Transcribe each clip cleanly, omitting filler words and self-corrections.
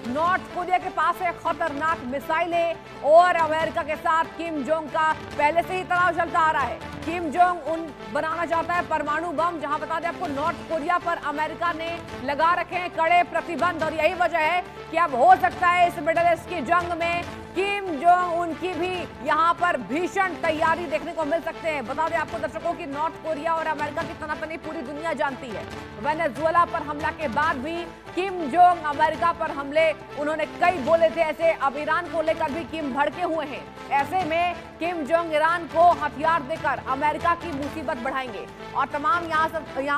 North Korea के पास है खतरनाक मिसाइलें और अमेरिका के साथ किम जोंग का पहले से ही तनाव चलता आ रहा है। किम जोंग उन बनाना चाहता है परमाणु बम, जहां बता दें आपको नॉर्थ कोरिया पर अमेरिका ने लगा रखे हैं कड़े प्रतिबंध और यही वजह है कि अब हो सकता है इस मिडिल ईस्ट की जंग में किम जोंग उनकी भी यहां पर भीषण तैयारी देखने को मिल सकते हैं। बता दें आपको दर्शकों की नॉर्थ कोरिया और अमेरिका की तनातनी पूरी दुनिया जानती है। वेनेजुएला पर हमला के बाद भी किम जोंग अमेरिका पर हमले उन्होंने कई बोले थे ऐसे, अब ईरान को लेकर भी किम भड़के हुए हैं। ऐसे में किम जोंग ईरान को हथियार देकर अमेरिका की मुसीबत बढ़ाएंगे। और तमाम यहाँ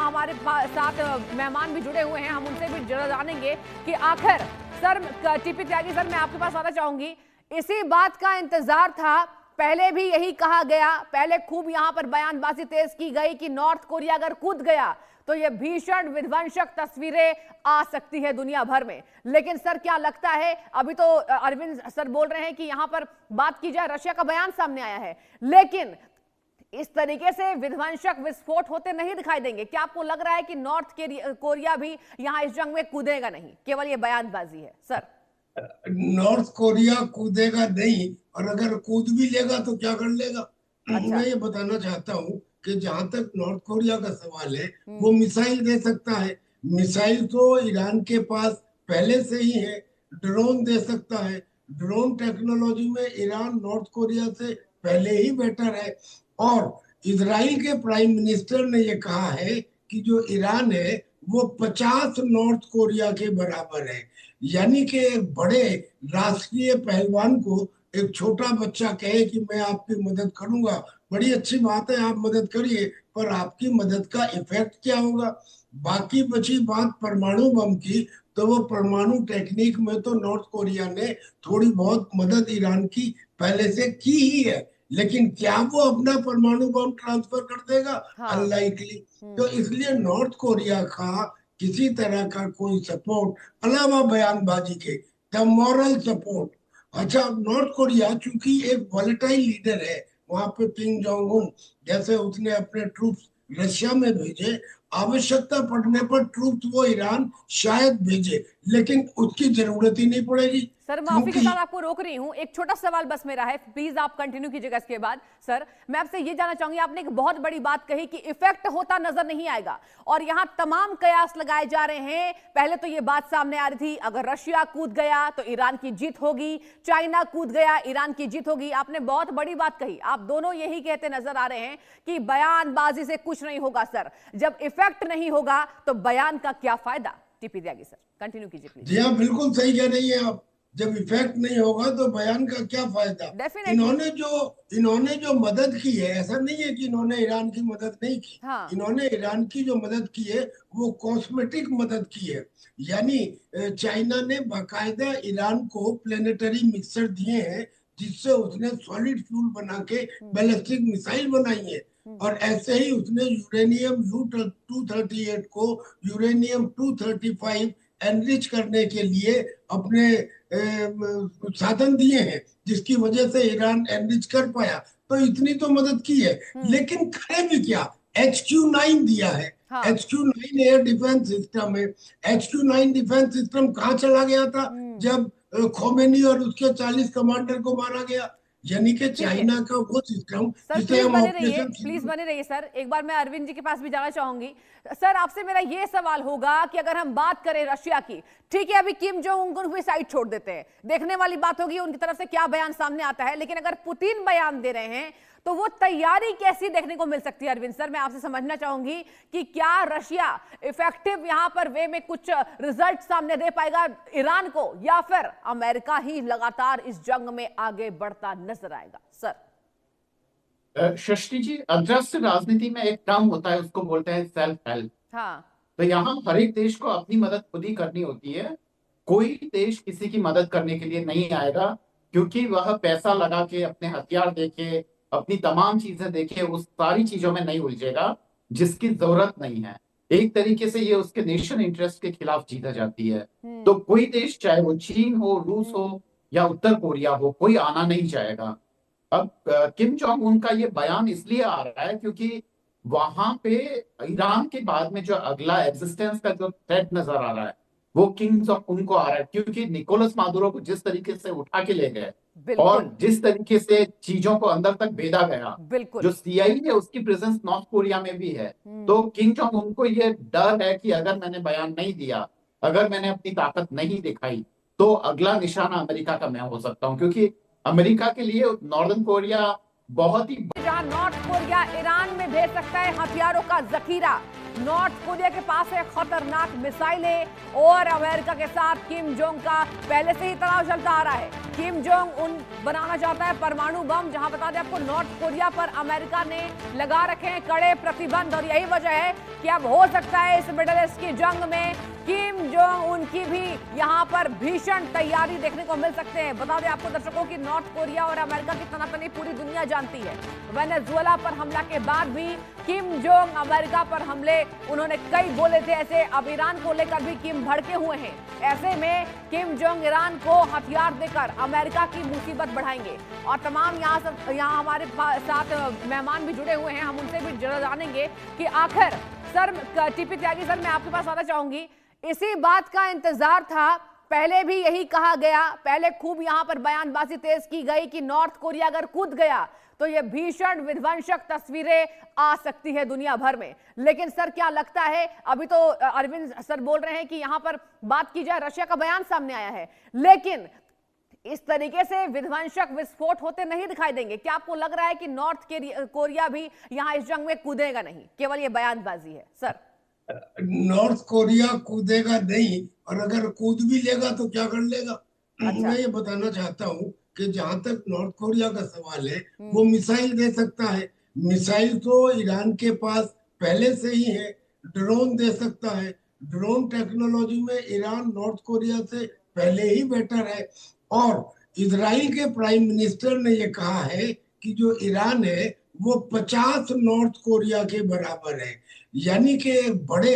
हमारे साथ मेहमान भी जुड़े हुए हैं, हम उनसे भी जानेंगे कि आखिर सर टीपी त्यागी सर, मैं आपके पास आना चाहूंगी। इसी बात का इंतजार था, पहले भी यही कहा गया, पहले खूब यहां पर बयानबाजी तेज की गई कि नॉर्थ कोरिया अगर कूद गया तो ये भीषण विध्वंसक तस्वीरें आ सकती है दुनिया भर में। लेकिन सर क्या लगता है, अभी तो अरविंद सर बोल रहे हैं कि यहां पर बात की जाए, रशिया का बयान सामने आया है, लेकिन इस तरीके से विध्वंसक विस्फोट होते नहीं दिखाई देंगे। क्या आपको लग रहा है कि नॉर्थ कोरिया भी यहां इस जंग में कूदेगा नहीं, केवल ये बयानबाजी है? सर नॉर्थ कोरिया कूदेगा नहीं, और अगर कूद भी लेगा तो क्या कर लेगा? अच्छा। मैं ये बताना चाहता हूँ कि जहां तक नॉर्थ कोरिया का सवाल है, वो मिसाइल दे सकता है। मिसाइल तो ईरान के पास पहले से ही है। ड्रोन दे सकता है। ड्रोन टेक्नोलॉजी में ईरान नॉर्थ कोरिया से पहले ही बेटर है। और इजराइल के प्राइम मिनिस्टर ने ये कहा है कि जो ईरान है वो 50 नॉर्थ कोरिया के बराबर है। यानी कि एक बड़े राष्ट्रीय पहलवान को एक छोटा बच्चा कहे कि मैं आपकी मदद करूंगा, बड़ी अच्छी बात है, आप मदद करिए, पर आपकी मदद का इफेक्ट क्या होगा? बाकी बची बात परमाणु बम की, तो वो परमाणु टेक्निक में तो नॉर्थ कोरिया ने थोड़ी बहुत मदद ईरान की पहले से की ही है, लेकिन क्या वो अपना परमाणु बम ट्रांसफर कर देगा? हाँ। अनलाइकली। तो इसलिए नॉर्थ कोरिया का किसी तरह का कोई सपोर्ट अलावा बयानबाजी के, द मॉरल सपोर्ट। अच्छा, नॉर्थ कोरिया चूंकि एक वॉलेटाइल लीडर है, वहां पे किम जोंग उन जैसे उसने अपने ट्रूप्स रशिया में भेजे, आवश्यकता पड़ने पर ट्रूप्स वो ईरान शायद भेजे, लेकिन उसकी जरूरत ही नहीं पड़ेगी, सर माफी के क्योंकि साथ आपको रोक रही हूं, एक छोटा सवाल बस मेरा है, प्लीज आप कंटिन्यू कीजिएगा इसके बाद। सर मैं आपसे ये जानना चाहूंगी, आपने एक बहुत बड़ी बात कही कि इफेक्ट होता नजर नहीं आएगा, और यहां तमाम कयास लगाए जा रहे हैं। पहले तो ये बात सामने आ रही थी अगर रशिया कूद गया तो ईरान की जीत होगी, चाइना कूद गया ईरान की जीत होगी। आपने बहुत बड़ी बात कही, आप दोनों यही कहते नजर आ रहे हैं कि बयानबाजी से कुछ नहीं होगा। सर जब इफेक्ट नहीं होगा तो बयान का क्या फायदा? टीपी त्यागी सर कंटिन्यू कीजिए प्लीज। जी हाँ, बिल्कुल सही कह रही है आप। जब इफेक्ट नहीं होगा तो बयान का क्या फायदा? डेफिनेटली। इन्होंने जो मदद की है, ऐसा नहीं है कि इन्होंने ईरान की मदद नहीं की। हाँ। इन्होंने ईरान की जो मदद की है वो कॉस्मेटिक मदद की है। यानी चाइना ने बाकायदा ईरान को प्लेनेटरी मिक्सर दिए हैं, जिससे उसने सॉलिड फ्यूल बना के बैलिस्टिक मिसाइल बनाई है। और ऐसे ही उसने यूरेनियम U-238 को यूरेनियम-235 एनरिच करने के लिए अपने साधन दिए हैं, जिसकी वजह से ईरान एनरिच कर पाया। तो इतनी तो मदद की है, लेकिन करे भी क्या? HQ-9 दिया है। हाँ। HQ-9 एयर डिफेंस सिस्टम है। HQ-9 डिफेंस सिस्टम कहाँ चला गया था जब खोमेनी और उसके 40 कमांडर को मारा गया? यानी कि ठीक है चाइना का वो सिस्टम सर, जिसे प्लीज हम बने रहिए, ऑपरेशन प्लीज सिंदूर। बने रहिए सर। एक बार मैं अरविंद जी के पास भी जाना चाहूंगी। सर आपसे मेरा ये सवाल होगा कि अगर हम बात करें रशिया की, ठीक है अभी किम जोंग उन भी साइड छोड़ देते हैं, देखने वाली बात होगी उनकी तरफ से क्या बयान सामने आता है, लेकिन अगर पुतिन बयान दे रहे हैं तो वो तैयारी कैसी देखने को मिल सकती है? अरविंद सर मैं आपसे समझना चाहूंगी कि क्या रशिया इफेक्टिव यहां पर वे में कुछ रिजल्ट सामने दे पाएगा ईरान को, या फिर अमेरिका ही लगातार इस जंग में आगे बढ़ता नजर आएगा? सर सृष्टि जी, अंतरराष्ट्रीय राजनीति में एक टर्म होता है, उसको बोलते हैं सेल्फ हेल्प। हाँ। तो यहाँ हर एक देश को अपनी मदद खुद ही करनी होती है। कोई देश किसी की मदद करने के लिए नहीं आएगा, क्योंकि वह पैसा लगा के, अपने हथियार देके, अपनी तमाम चीजें देके उस सारी चीजों में नहीं उलझेगा जिसकी जरूरत नहीं है। एक तरीके से ये उसके नेशन इंटरेस्ट के खिलाफ जीता जाती है। तो कोई देश, चाहे वो चीन हो, रूस हो या उत्तर कोरिया हो, कोई आना नहीं चाहेगा। अब किम जोंग उनका ये बयान इसलिए आ रहा है क्योंकि वहां पे ईरान के बाद में जो अगला एग्जिस्टेंस का जो थ्रेट नजर आ रहा है वो किंग्स ऑफ उनको आ रहा है, क्योंकि निकोलस मादुरो को जिस तरीके से उठा के ले गए और बिल्कुल जिस तरीके से चीजों को अंदर तक भेजा गया, बिल्कुल। जो सीआईए है उसकी प्रेजेंस नॉर्थ कोरिया में भी है। हम्म। तो किंग जोंग उनको ये डर है कि अगर मैंने बयान नहीं दिया, अगर मैंने अपनी ताकत नहीं दिखाई, तो अगला निशाना अमेरिका का मैं हो सकता हूँ, क्योंकि अमेरिका के लिए नॉर्दर्न कोरिया बहुत ही जहां नॉर्थ कोरिया ईरान में भेज सकता है हथियारों का जखीरा, नॉर्थ कोरिया के पास है खतरनाक मिसाइलें और अमेरिका के साथ किम जोंग का पहले से ही तनाव चलता आ रहा है। किम जोंग उन बनाना चाहता है परमाणु बम, जहां बता दें आपको नॉर्थ कोरिया पर अमेरिका ने लगा रखे हैं कड़े प्रतिबंध, और यही वजह है कि अब हो सकता है इस मिडिल ईस्ट की जंग में किम जोंग उनकी भी यहां पर भीषण तैयारी देखने को मिल सकते हैं। बता दें आपको दर्शकों की नॉर्थ कोरिया और अमेरिका की तनातनी पूरी दुनिया जानती है। वेनेजुएला पर हमला के बाद भी किम जोंग अमेरिका पर हमले उन्होंने कई बोले थे ऐसे, अब ईरान को लेकर भी किम भड़के हुए हैं। ऐसे में किम जोंग ईरान को हथियार देकर अमेरिका की मुसीबत बढ़ाएंगे। और तमाम यहाँ हमारे साथ मेहमान भी जुड़े हुए हैं, हम उनसे भी जरा जानेंगे कि आखिर सर टीपी त्यागी सर मैं आपके पास आना चाहूंगी, इसी बात का इंतजार था, पहले भी यही कहा गया, पहले खूब यहां पर बयानबाजी तेज की गई कि नॉर्थ कोरिया अगर कूद गया तो ये भीषण विध्वंसक तस्वीरें आ सकती है दुनिया भर में। लेकिन सर क्या लगता है, अभी तो अरविंद सर बोल रहे हैं कि यहां पर बात की जाए, रशिया का बयान सामने आया है, लेकिन इस तरीके से विध्वंसक विस्फोट होते नहीं दिखाई देंगे। क्या आपको लग रहा है कि नॉर्थ कोरिया भी यहां इस जंग में कूदेगा नहीं, केवल ये बयानबाजी है सर? नॉर्थ कोरिया कूदेगा नहीं, और अगर कूद भी लेगा तो क्या कर लेगा? अच्छा। मैं ये बताना चाहता हूँ कि जहां तक नॉर्थ कोरिया का सवाल है, वो मिसाइल दे सकता है। मिसाइल तो ईरान के पास पहले से ही है, ड्रोन दे सकता है। ड्रोन टेक्नोलॉजी में ईरान नॉर्थ कोरिया से पहले ही बेटर है। और इजराइल के प्राइम मिनिस्टर ने ये कहा है कि जो ईरान है वो 50 नॉर्थ कोरिया के बराबर है। यानी कि एक बड़े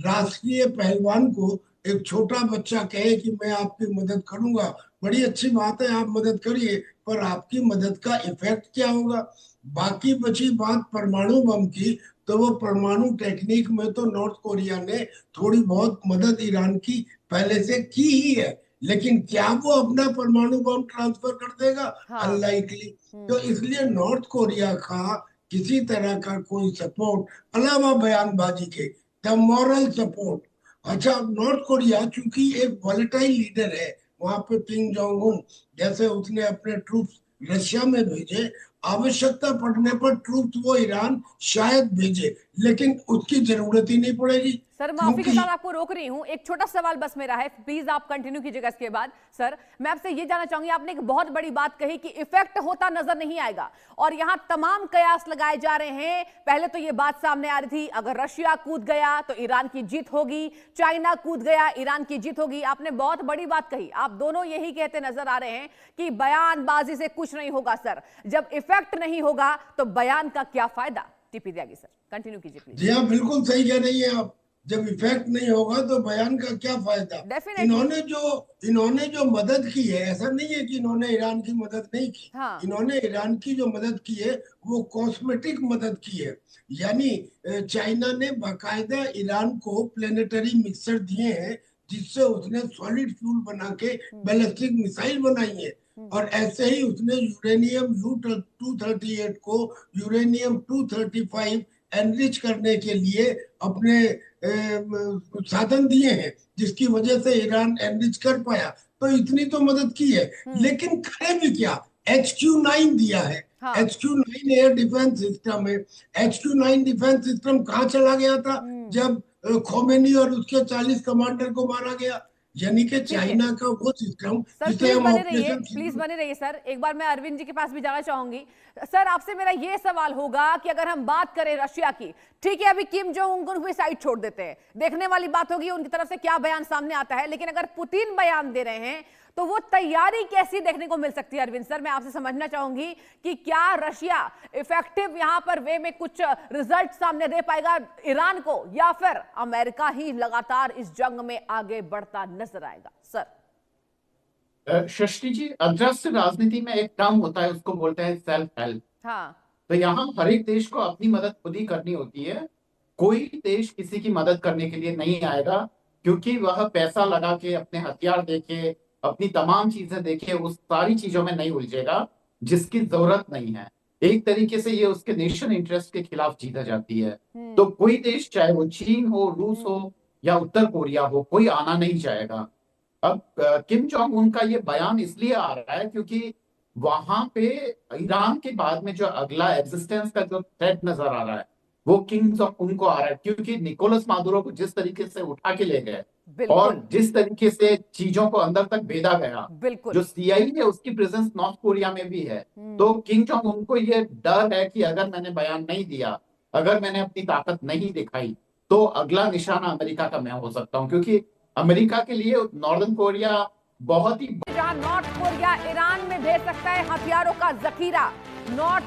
राष्ट्रीय पहलवान को एक छोटा बच्चा कहे कि मैं आपकी मदद करूंगा, बड़ी अच्छी बात है, आप मदद करिए, पर आपकी मदद का इफेक्ट क्या होगा? बाकी बची बात परमाणु बम की, तो वो परमाणु टेक्निक में तो नॉर्थ कोरिया ने थोड़ी बहुत मदद ईरान की पहले से की ही है, लेकिन क्या वो अपना परमाणु बम ट्रांसफर कर देगा? हाँ। अनलाइकली। तो इसलिए नॉर्थ कोरिया का किसी तरह का कोई सपोर्ट अलावा बयानबाजी के, द मॉरल सपोर्ट। अच्छा, नॉर्थ कोरिया चूंकि एक वॉलेटाइल लीडर है, वहां पे किम जोंग उन जैसे उसने अपने ट्रूप्स रशिया में भेजे, आवश्यकता पड़ने पर ट्रूप्स वो ईरान शायद भेजे, लेकिन उसकी जरूरत ही नहीं पड़ेगी। सर माफी के क्योंकि साथ आपको रोक रही हूं, एक छोटा सवाल बस मेरा है, प्लीज आप कंटिन्यू कीजिएगा इसके बाद। सर मैं आपसे ये जानना चाहूंगी, आपने एक बहुत बड़ी बात कही कि इफेक्ट होता नजर नहीं आएगा, और यहां तमाम कयास लगाए जा रहे हैं। पहले तो ये बात सामने आ रही थी अगर रशिया कूद गया तो ईरान की जीत होगी, चाइना कूद गया ईरान की जीत होगी। आपने बहुत बड़ी बात कही, आप दोनों यही कहते नजर आ रहे हैं कि बयानबाजी से कुछ नहीं होगा। सर जब इफेक्ट नहीं होगा तो बयान का क्या फायदा? टीपी त्यागी सर कंटिन्यू कीजिए प्लीज। जी हाँ, बिल्कुल सही कह रही है आप। जब इफेक्ट नहीं होगा तो बयान का क्या फायदा? डेफिनेटली। इन्होंने जो मदद की है, ऐसा नहीं है कि इन्होंने ईरान की मदद नहीं की। हाँ। इन्होंने ईरान की जो मदद की है वो कॉस्मेटिक मदद की है। यानी चाइना ने बाकायदा ईरान को प्लेनेटरी मिक्सर दिए हैं, जिससे उसने सॉलिड फ्यूल बना के बैलिस्टिक मिसाइल बनाई है। और ऐसे ही उसने यूरेनियम U-238 को यूरेनियम-235 एनरिच करने के लिए अपने साधन दिए हैं, जिसकी वजह से ईरान एनरिच कर पाया। तो इतनी तो मदद की है, लेकिन करे भी क्या? HQ-9 दिया है। हाँ। HQ-9 एयर डिफेंस सिस्टम है। HQ-9 डिफेंस सिस्टम कहाँ चला गया था जब खोमेनी और उसके 40 कमांडर को मारा गया? यानी कि चाइना का वो सिस्टम सर जिसे प्लीज हम बने रहिए, ऑपरेशन प्लीज बने रहिए सर। एक बार मैं अरविंद जी के पास भी जाना चाहूंगी। सर आपसे मेरा ये सवाल होगा कि अगर हम बात करें रशिया की, ठीक है अभी किम जोंग उन को साइड छोड़ देते हैं, देखने वाली बात होगी उनकी तरफ से क्या बयान सामने आता है, लेकिन अगर पुतिन बयान दे रहे हैं तो वो तैयारी कैसी देखने को मिल सकती है? अरविंद सर मैं आपसे समझना चाहूंगी कि क्या रशिया इफेक्टिव यहां पर वे में कुछ रिजल्ट सामने दे पाएगा ईरान को, या फिर अमेरिका ही लगातार इस जंग में आगे बढ़ता नजर आएगा? सर सृष्टि जी, अंतरराष्ट्रीय राजनीति में एक टर्म होता है, उसको बोलते हैं सेल्फ हेल्प। हाँ। तो यहाँ हर एक देश को अपनी मदद खुद ही करनी होती है। कोई देश किसी की मदद करने के लिए नहीं आएगा। क्योंकि वह पैसा लगा के अपने हथियार देके अपनी तमाम चीजें देके उस सारी चीजों में नहीं उलझेगा जिसकी जरूरत नहीं है। एक तरीके से ये उसके नेशन इंटरेस्ट के खिलाफ जीता जाती है। तो कोई देश, चाहे वो चीन हो, रूस हो या उत्तर कोरिया हो, कोई आना नहीं चाहेगा। अब किम जोंग उन का ये बयान इसलिए आ रहा है क्योंकि वहां पे ईरान के बाद में जो अगला एग्जिस्टेंस का जो थ्रेट नजर आ रहा है वो किम जोंग उनको आ रहा है, क्योंकि निकोलस मादुरो को जिस तरीके से उठा के ले गए और बिल्कुल जिस तरीके से चीजों को अंदर तक भेदा गया, बिल्कुल। जो सीआईए है उसकी प्रेजेंस नॉर्थ कोरिया में भी है। तो किम जोंग उनको ये डर है कि अगर मैंने बयान नहीं दिया, अगर मैंने अपनी ताकत नहीं दिखाई, तो अगला निशाना अमेरिका का मैं हो सकता हूँ, क्योंकि अमेरिका के लिए नॉर्दर्न कोरिया बहुत ही जहां नॉर्थ कोरिया ईरान में भेज सकता है हथियारों का जखीरा, नॉर्थ